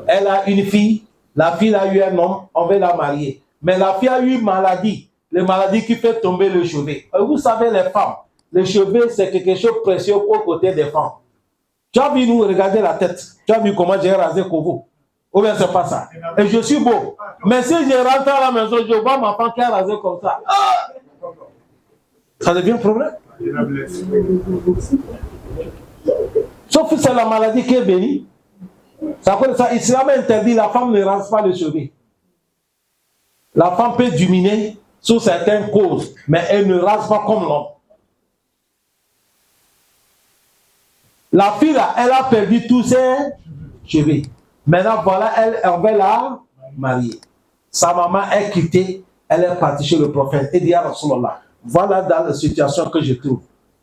A: Elle a une fille, la fille a eu un homme, on veut la marier. Mais la fille a eu une maladie, la maladie qui fait tomber le cheveu. Et vous savez les femmes, les cheveux c'est quelque chose de précieux aux côtés des femmes. Tu as vu nous regarder la tête, tu as vu comment j'ai rasé Kovo. Ou bien c'est pas ça. Et je suis beau. Mais si je rentre à la maison, je vois ma femme qui a rasé comme ça. Ça devient un problème. Sauf que c'est la maladie qui est venue. Ça fait ça. L'islam interdit, la femme ne rase pas le cheveu. La femme peut dominer sous certaines causes, mais elle ne rase pas comme l'homme. La fille là, elle a perdu tous ses cheveux. Maintenant, voilà, elle va la marier. Sa maman est quittée, elle est partie chez le prophète. Et dit à Rasulallah, voilà dans la situation que je trouve.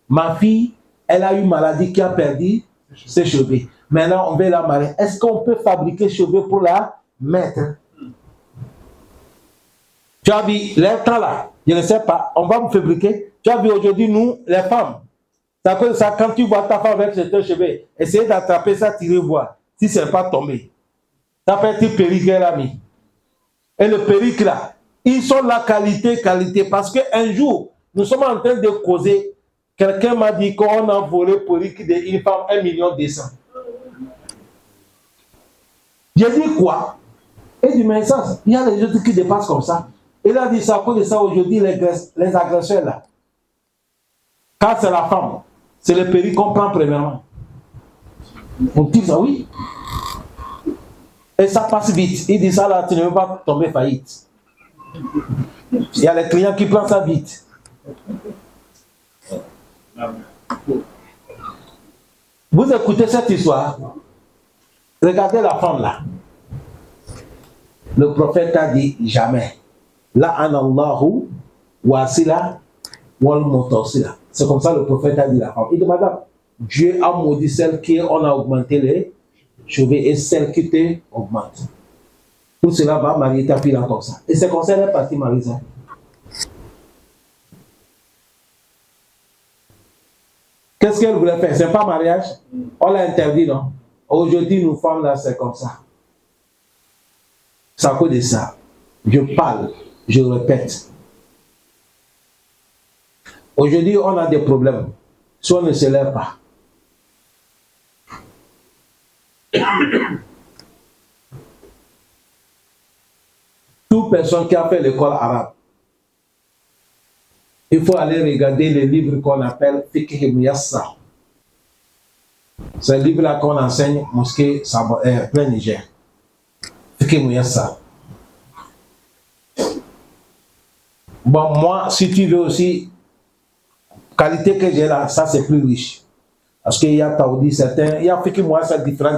A: Ma fille, elle a eu une maladie qui a perdu ses cheveux. Maintenant, on veut la marier. Est-ce qu'on peut fabriquer cheveux pour la mettre? Tu as vu, les temps là, je ne sais pas, on va me fabriquer. Tu as vu aujourd'hui, nous, les femmes, ça cause ça, quand tu vois ta femme avec ses cheveux, essayez d'attraper ça, tirer, voir si ce n'est pas tombé. Ça peut être perruque qu'elle a mis. Et le perruque là, ils sont la qualité, parce qu'un jour, nous sommes en train de causer. Quelqu'un m'a dit qu'on a volé perruque d'une femme 1 million 200. J'ai dit quoi? Il dit, mais ça, il y a des gens qui dépassent comme ça. Il a dit ça, à cause de ça, aujourd'hui, les agresseurs là. Quand c'est la femme, c'est le perruque qu'on prend premièrement. On dit ça, oui. Et ça passe vite. Il dit ça là, tu ne veux pas tomber faillite. Il y a les clients qui prennent ça vite. Vous écoutez cette histoire. Regardez la femme là. Le prophète a dit jamais. La'anallahu wasila wal mutawsila. C'est comme ça le prophète a dit la femme. Il dit madame, Dieu a maudit celle qui on a augmenté les cheveux et celle qui te augmente. Tout cela va marier ta fille là comme ça. Et c'est comme ça qu'elle est partie marier ça. Qu'est-ce qu'elle voulait faire? C'est pas mariage. On l'a interdit, non? Aujourd'hui, nous femmes là, c'est comme ça. C'est à cause de ça. Je parle, je répète. Aujourd'hui, on a des problèmes. Si on ne se lève pas. Toute personne qui a fait l'école arabe, il faut aller regarder les livres qu'on appelle Fiqh Muyassar. C'est le livre-là qu'on enseigne mosquée plein Niger. Fiqh Muyassar. Bon, moi, si tu veux aussi, qualité que j'ai là, ça c'est plus riche. Parce qu'il y a Taoudi, certains, il y a Fiqh Muyassar différent.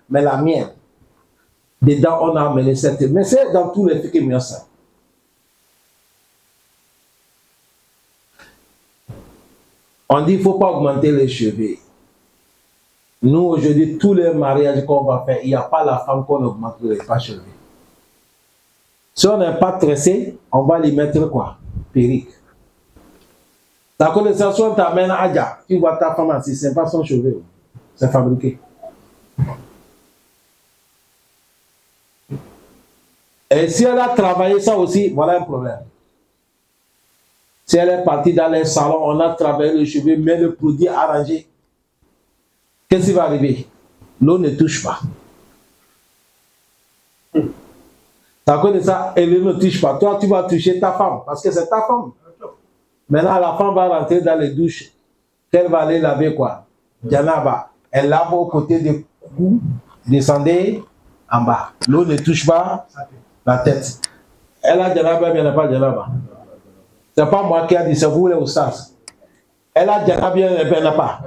A: Mais la mienne, dedans, on a amené certains. Mais c'est dans tous les Fiqh Muyassar. On dit qu'il ne faut pas augmenter les cheveux. Nous, aujourd'hui, tous les mariages qu'on va faire, il n'y a pas la femme qu'on augmente les pas cheveux. Si on n'est pas tressé, on va lui mettre quoi? Perruque. Ta connaissance t'amène à Adja. Tu vois ta femme assise, ce n'est pas son cheveu. C'est fabriqué. Et si elle a travaillé ça aussi, voilà un problème. Si elle est partie dans les salons, on a travaillé le cheveu, mais le produit arrangé. Qu'est-ce qui va arriver? L'eau ne touche pas. T'as connu ça? Et l'eau ne touche pas. Toi, tu vas toucher ta femme, parce que c'est ta femme. Maintenant, la femme va rentrer dans les douches. Qu'elle va aller laver quoi? Janaba. Elle lave au côté du cou, descendez en bas. L'eau ne touche pas la tête. Elle a Janaba, mais elle n'a pas Janaba. C'est pas moi qui a dit, c'est vous les oustas. Elle a Janaba, bien, elle n'a pas.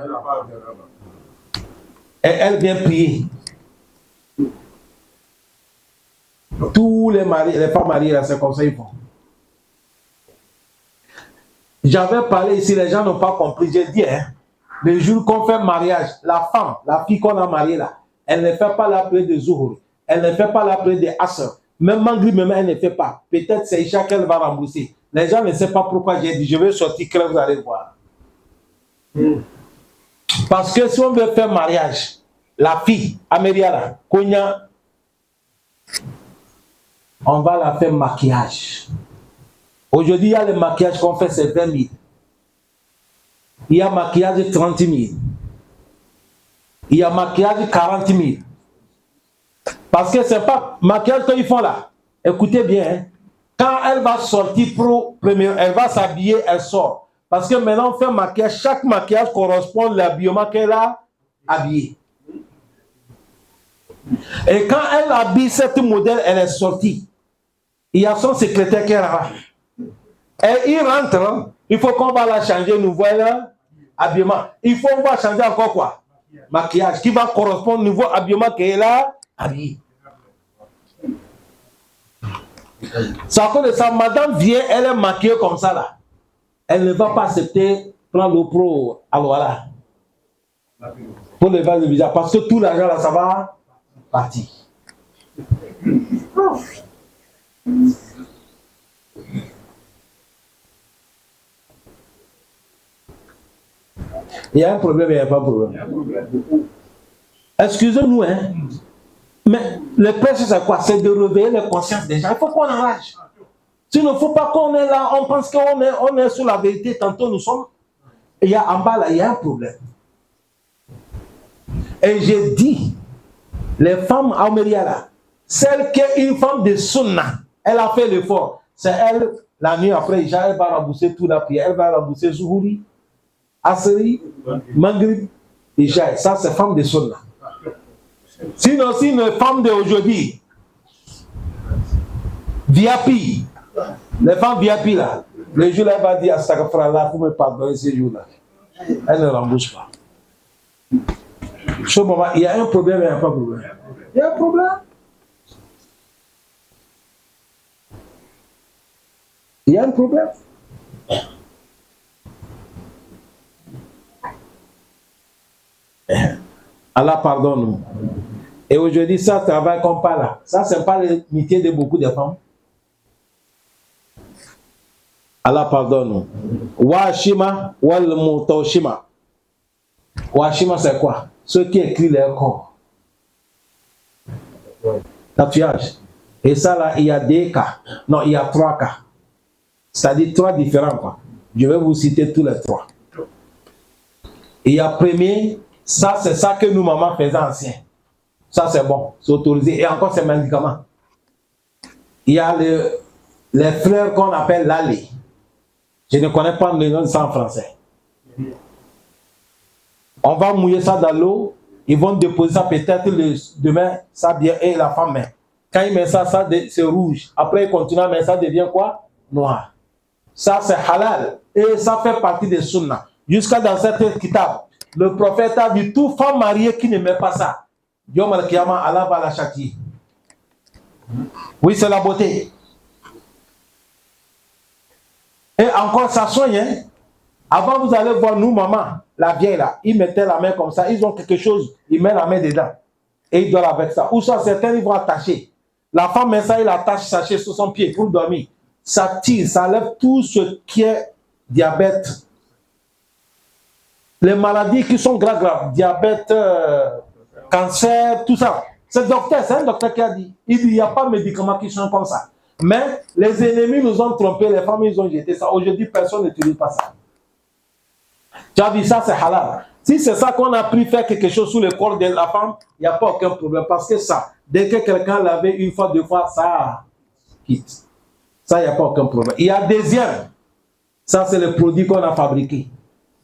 A: Et elle vient prier. Tous les maris, les femmes mariées, là, c'est comme ça ils font. J'avais parlé ici, les gens n'ont pas compris. J'ai dit, hein, le jour qu'on fait mariage, la femme, la fille qu'on a mariée là, elle ne fait pas la prière de Zuhur. Elle ne fait pas la prière de Asr. Même Maghrib, même elle ne fait pas. Peut-être c'est Isha qu'elle va rembourser. Les gens ne savent pas pourquoi j'ai dit, je vais sortir crème, vous allez voir. Parce que si on veut faire mariage, la fille, Amélia là, Konya, on va la faire maquillage. Aujourd'hui, il y a le maquillage qu'on fait, c'est 20 000. Il y a maquillage 30 000. Il y a maquillage 40 000. Parce que c'est pas maquillage qu'ils font là. Écoutez bien, hein. Quand elle va sortir elle va s'habiller, elle sort. Parce que maintenant, on fait maquillage. Chaque maquillage correspond à l'habillement qu'elle a habillé. Et quand elle habille cette modèle, elle est sortie. Il y a son secrétaire qui est là. Et il rentre, il faut qu'on va la changer, nous voilà habillement. Il faut qu'on va changer encore quoi? Maquillage, qui va correspondre au nouveau habillement qu'elle a habillé. Ça fait de ça, madame vient, elle est maquillée comme ça là. Elle ne va pas accepter prendre le pro à l'ouala. Pour le vase de visage, parce que tout l'argent là, ça va partir. Il y a un problème, il n'y a pas de problème. Excusez-nous, hein. Mais le prêche, c'est quoi? C'est de réveiller les consciences des gens. Il faut qu'on enrage. Sinon, il ne faut pas qu'on est là, on pense qu'on est sur la vérité. Tantôt, nous sommes. Il y a en bas là, il y a un problème. Et j'ai dit, les femmes à Omeria là, celle qui est une femme de Sunna, elle a fait l'effort. C'est elle, la nuit après, elle va rembourser toute la prière. Elle va rembourser Zuhuri, Asri, Maghrib, Isha. Ça, c'est femme de Sunna. Sinon, si une femme d'aujourd'hui, VIP, les femmes VIP là, le jour là, elle va dire à sa frère là, pour me pardonner ces jours-là. Elle ne rembourse pas. Ce moment, il y a un problème, il n'y a pas de problème. Il y a un problème. Il y a un problème. Allah pardonne-nous. Et aujourd'hui, ça travaille comme pas là. Ça, c'est pas le métier de beaucoup de femmes. Allah pardonne-nous. Washima wal mutawshima. Washima, c'est quoi? Ceux qui écrivent leur corps. Tatouage. Et ça, là, il y a des cas. Non, il y a 3 cas. C'est-à-dire 3 différents, quoi. Je vais vous citer tous les 3. Il y a premier, ça, c'est ça que nous, maman, faisaient anciens. Ça, c'est bon, c'est autorisé. Et encore, c'est médicament. Il y a les fleurs qu'on appelle l'allée. Je ne connais pas le nom de ça en français. On va mouiller ça dans l'eau. Ils vont déposer ça peut-être demain, ça bien, et la femme met. Quand il met ça, c'est rouge. Après, il continue, mais ça devient quoi? Noir. Ça, c'est halal. Et ça fait partie des sunnah. Jusqu'à dans cette kitab, le prophète a dit, toute femme mariée qui ne met pas ça, Yom al-Kiyama, Allah va la châtier. Oui, c'est la beauté. Et encore, ça soigne. Hein? Avant, vous allez voir, nous, maman, la vieille là, ils mettaient la main comme ça, ils ont quelque chose, ils mettent la main dedans. Et ils dorment avec ça. Ou soit certains, ils vont attacher. La femme met ça, il attache sachet sur son pied pour dormir. Ça tire, ça lève tout ce qui est diabète. Les maladies qui sont graves, diabète, cancer, tout ça. C'est un docteur qui a dit. Il dit, il n'y a pas de médicaments qui sont comme ça. Mais les ennemis nous ont trompés, les femmes, ils ont jeté ça. Aujourd'hui, personne n'utilise pas ça. Tu as vu, ça, c'est halal. Si c'est ça qu'on a pris faire quelque chose sous le corps de la femme, il n'y a pas aucun problème. Parce que ça, dès que quelqu'un l'avait une fois, deux fois, ça quitte. Ça, il n'y a pas aucun problème. Il y a deuxième. Ça, c'est le produit qu'on a fabriqué.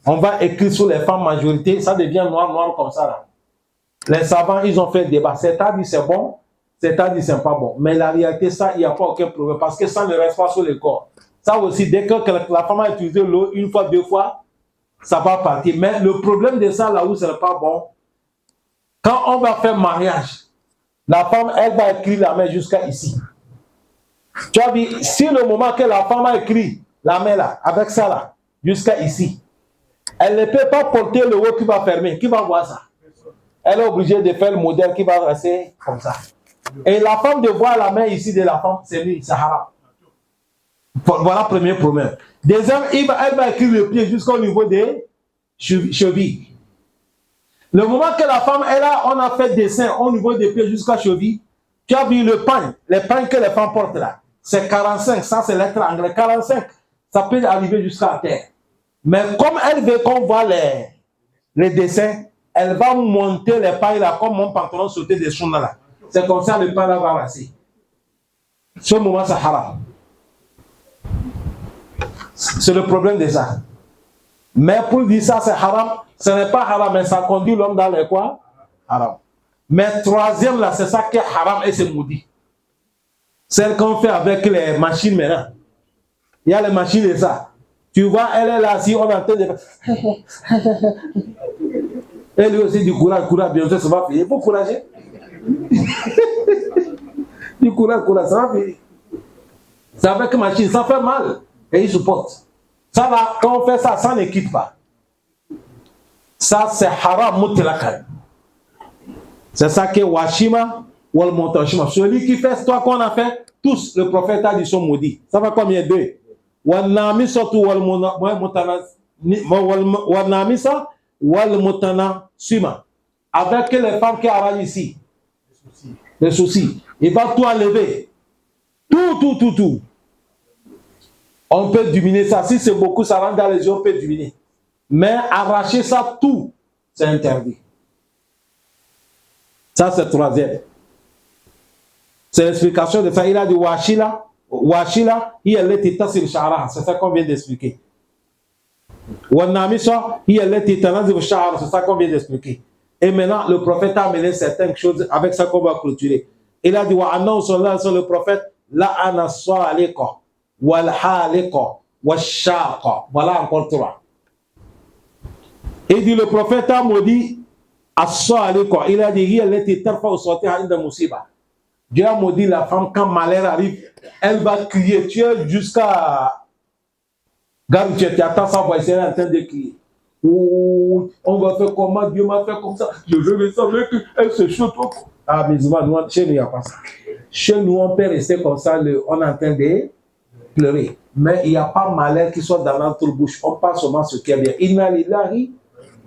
A: On va écrire sur les femmes majorité, ça devient noir comme ça là. Les savants, ils ont fait le débat. C'est-à-dire c'est bon, c'est-à-dire c'est pas bon. Mais la réalité, ça, il n'y a pas aucun problème. Parce que ça ne reste pas sur le corps. Ça aussi, dès que la femme a utilisé l'eau une fois, deux fois, ça va partir. Mais le problème de ça, là où ce n'est pas bon, quand on va faire mariage, la femme, elle va écrire la main jusqu'à ici. Tu as vu, si le moment que la femme a écrit la main là, avec ça là, jusqu'à ici, elle ne peut pas porter le haut qui va fermer. Qui va voir ça? Elle est obligée de faire le modèle qui va rester comme ça. Et la femme de voir la main ici de la femme, c'est lui, c'est haram. Voilà le premier problème. Deuxième, elle va écrire le pied jusqu'au niveau des chevilles. Le moment que la femme est là, on a fait dessin au niveau des pieds jusqu'à cheville. Tu as vu le pain, les pains que les femmes portent là. C'est 45, ça c'est lettre anglaise. 45, ça peut arriver jusqu'à terre. Mais comme elle veut qu'on voit les dessins, elle va monter les pailles là, comme mon pantalon sauté des chounas là. C'est comme ça le pain là va passer. Ce moment, c'est haram. C'est le problème de ça. Mais pour dire ça, c'est haram. Ce n'est pas haram, mais ça conduit l'homme dans les quoi? Haram. Mais troisième là, c'est ça qui est haram et c'est maudit. Celle qu'on fait avec les machines maintenant. Il y a les machines et ça. Tu vois, elle est là, si on est en train de faire. Elle lui aussi du courage, bientôt ça va finir. Il faut courager. Du courage, ça va finir. C'est avec machine, ça fait mal. Et il supporte. Ça va, quand on fait ça, ça ne quitte pas. Ça, c'est haram mutlaqan. C'est ça que Washima ou le Montashima. Celui qui fait toi qu'on a fait, tous, le prophète a dit sont maudits. Ça va combien deux? Wanamisa wal mutana sima. Avec les femmes qui arrivent ici. Les soucis. Il va tout enlever. Tout. On peut diminuer ça. Si c'est beaucoup, ça rentre dans les yeux, on peut diminuer. Mais arracher ça, tout, c'est interdit. Ça, c'est troisième. C'est l'explication de ça. Il a dit Washila, il est sur Shara. C'est ça qu'on vient d'expliquer. Wanamisa, il est sur Shara. C'est ça qu'on vient d'expliquer. Et maintenant, le prophète a amené certaines choses avec ça qu'on va clôturer. Il a dit Wa'anna sur le prophète, la'ana salika, wal halika, wal shaqa. Voilà encore trois. Il dit le prophète a maudit as-salika. Il a dit il est tarfa au sortir inda musiba. Dieu a maudit la femme quand malheur arrive, elle va crier. Tu es jusqu'à Garde, tu attends sa voix, elle est en train de crier. Oh, on va faire comment? Dieu m'a fait comme ça. Je veux savoir qu'elle se chute. Ah, mais chez nous, il n'y a pas ça. Chez nous, on peut rester comme ça, on est en train de pleurer. Mais il n'y a pas malheur qui soit dans notre bouche. On parle seulement ce qui est bien. Inna lillahi,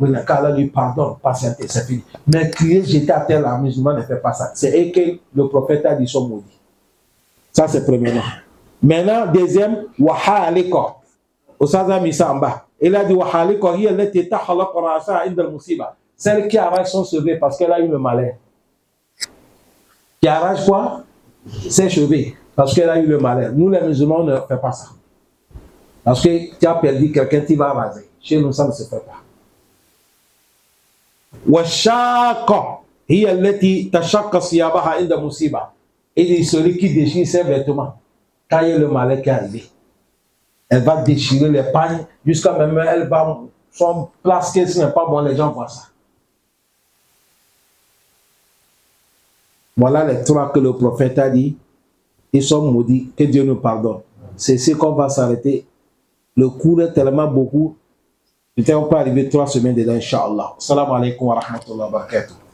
A: Allah lui pardonne, patienter, c'est fini. Mais crier, j'étais à terre, la musulman ne fait pas ça. C'est eux que le prophète a dit, sont maudits. Ça, c'est premièrement. Maintenant, deuxième, wahalika. Osaza Misamba. Il a dit wahalika, hi allati takhalaqa ra'sa 'inda al-musiba. Celle qui arrache son cheveu parce qu'elle a eu le malheur. Qui arrache quoi? Ses cheveux parce qu'elle a eu le malheur. Nous, les musulmans, on ne fait pas ça. Parce que tu as perdu quelqu'un, tu vas raser. Chez nous, ça ne se fait pas. Washaka, hiya allati tashaqqa siyabaha inda musiba. Et c'est celui qui déchire ses vêtements quand il y a le malheur qui est arrivé. Elle va déchirer les pagnes jusqu'à même elle va son place, ce n'est pas bon, les gens voient ça. Voilà les trois que le prophète a dit. Ils sont maudits, que Dieu nous pardonne. C'est ce qu'on va s'arrêter. Le cours est tellement beaucoup. Peut-être on peut arriver 3 semaines dedans, Inch'Allah. Salam alaikum wa rahmatullahi wa barakatuh.